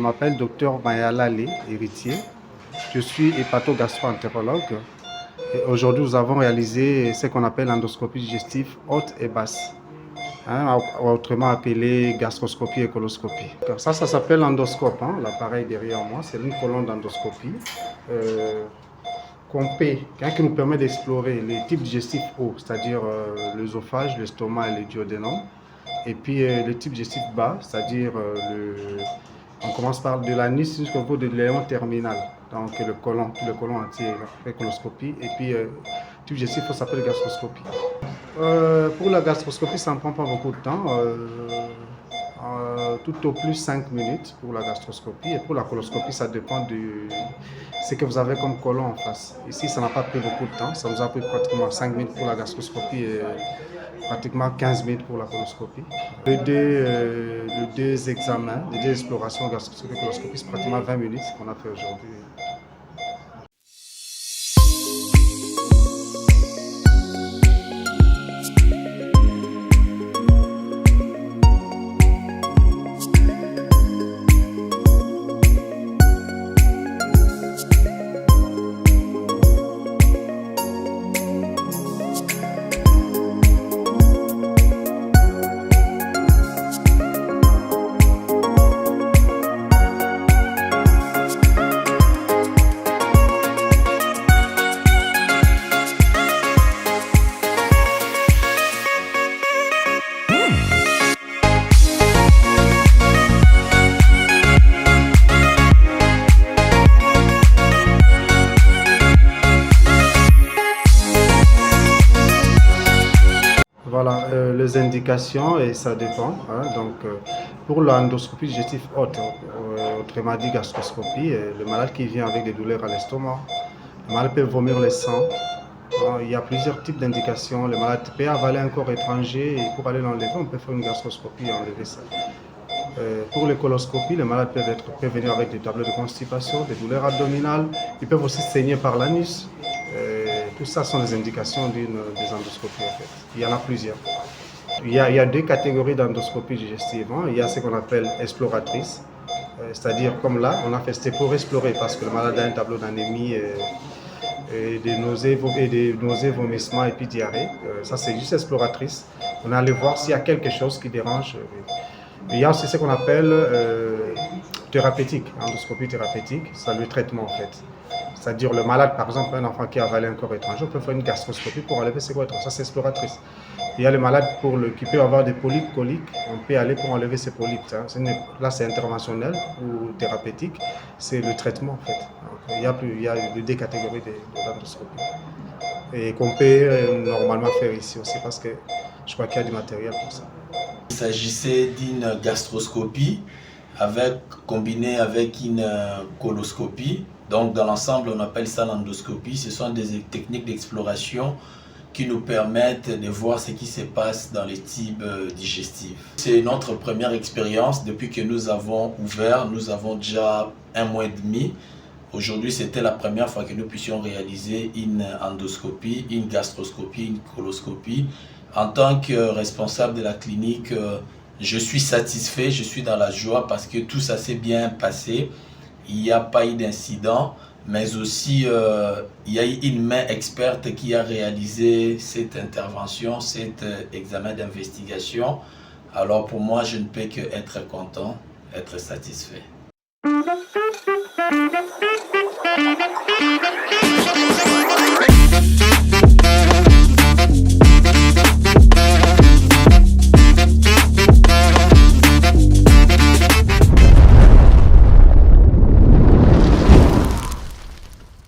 m'appelle Dr Mayala Lé, héritier. Je suis hépato-gastro-entérologue. Aujourd'hui, nous avons réalisé ce qu'on appelle l'endoscopie digestive haute et basse, autrement appelée gastroscopie et coloscopie. Ça s'appelle l'endoscope, l'appareil derrière moi, c'est une colonne d'endoscopie qui nous permet d'explorer les types digestifs hauts, c'est-à-dire l'œsophage, l'estomac et le duodénum. Et puis le type digestif bas, c'est-à-dire on commence par de l'anis jusqu'au bout de l'éon terminal, donc le côlon entier, la coloscopie. Et puis le type digestif s'appelle gastroscopie. Pour la gastroscopie, ça ne prend pas beaucoup de temps, tout au plus 5 minutes pour la gastroscopie. Et pour la coloscopie, ça dépend de ce que vous avez comme côlon en face. Ici, ça n'a pas pris beaucoup de temps, ça nous a pris pratiquement 5 minutes pour la gastroscopie et pratiquement 15 minutes pour la coloscopie. Les deux examens, les deux explorations gastroscopie et coloscopie, c'est pratiquement 20 minutes qu'on a fait aujourd'hui. Voilà, les indications, et ça dépend. Pour l'endoscopie digestive haute, autrement dit gastroscopie, le malade qui vient avec des douleurs à l'estomac, le malade peut vomir le sang. Il y a plusieurs types d'indications. Le malade peut avaler un corps étranger et pour aller l'enlever, on peut faire une gastroscopie et enlever ça. Pour les coloscopies, les malades peuvent venir avec des tableaux de constipation, des douleurs abdominales. Ils peuvent aussi saigner par l'anus. Tout ça sont les indications des endoscopies en fait. Il y en a plusieurs. Il y a deux catégories d'endoscopie digestive. Il y a ce qu'on appelle exploratrice, c'est-à-dire comme là, on a fait c'était pour explorer parce que le malade a un tableau d'anémie et des nausées, vomissements et puis diarrhée. Ça c'est juste exploratrice. On est allé voir s'il y a quelque chose qui dérange. Il y a aussi ce qu'on appelle thérapeutique, endoscopie thérapeutique, c'est le traitement en fait. C'est-à-dire le malade, par exemple, un enfant qui a avalé un corps étranger, on peut faire une gastroscopie pour enlever ses corps étrangers. Ça, c'est exploratrice. Il y a le malade qui peut avoir des polypes coliques, on peut aller pour enlever ses polypes. Là, c'est interventionnel ou thérapeutique, c'est le traitement en fait. Donc, il y a deux catégories d'endoscopie. Et qu'on peut normalement faire ici aussi parce que je crois qu'il y a du matériel pour ça. Il s'agissait d'une gastroscopie combinée avec une coloscopie. Donc dans l'ensemble, on appelle ça l'endoscopie. Ce sont des techniques d'exploration qui nous permettent de voir ce qui se passe dans les tubes digestifs. C'est notre première expérience. Depuis que nous avons ouvert, nous avons déjà 1 mois et demi. Aujourd'hui, c'était la première fois que nous puissions réaliser une endoscopie, une gastroscopie, une coloscopie. En tant que responsable de la clinique, je suis satisfait, je suis dans la joie parce que tout ça s'est bien passé. Il n'y a pas eu d'incident, mais aussi il y a eu une main experte qui a réalisé cette intervention, cet examen d'investigation. Alors pour moi, je ne peux qu'être content, être satisfait.